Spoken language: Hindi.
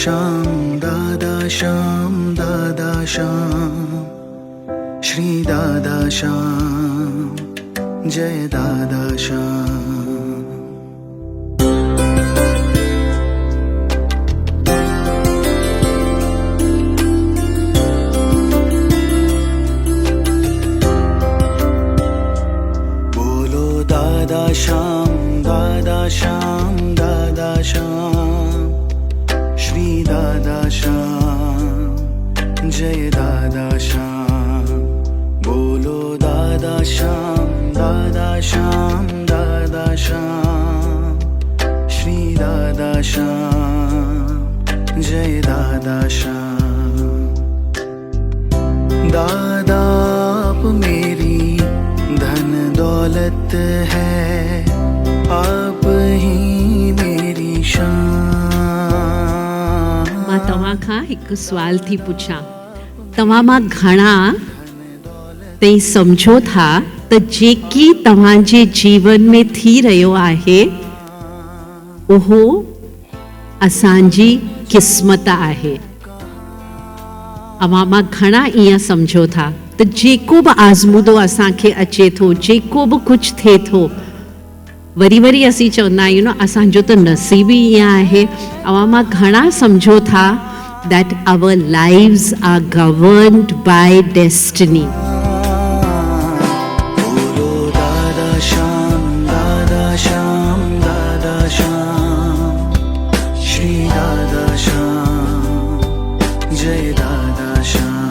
श्याम दादा श्याम दादा श्याम श्री दादा श्याम जय दादा श्याम। बोलो दादा श्याम दादा श्याम दादा श्याम श्री दादा श्याम जय दादा श्याम। बोलो दादा श्याम दादा श्याम दादा श्याम श्री दादा श्याम जय दादा श्याम। दादा आप मेरी धन दौलत है, आप ही मेरी शान। मां तव्हां खां हिकु सुवाल थी पुछां, तव्हां मां घणा तई सम्झो था त जेकी तव्हांजे जीवन में थी रहियो आहे उहो असांजी क़िस्मत आहे। अवां मां घणा ईअं सम्झो था त जेको बि आज़मूदो असांखे अचे थो, जेको बि कुझु थिए थो, वरी वरी असीं चवंदा आहियूं न असांजो त नसीब ई ईअं आहे। अवां मां घणा सम्झो था that our lives are governed by destiny. बोलो दादा श्याम दादा श्याम दादा श्याम श्री दादा श्याम जय दादा श्याम।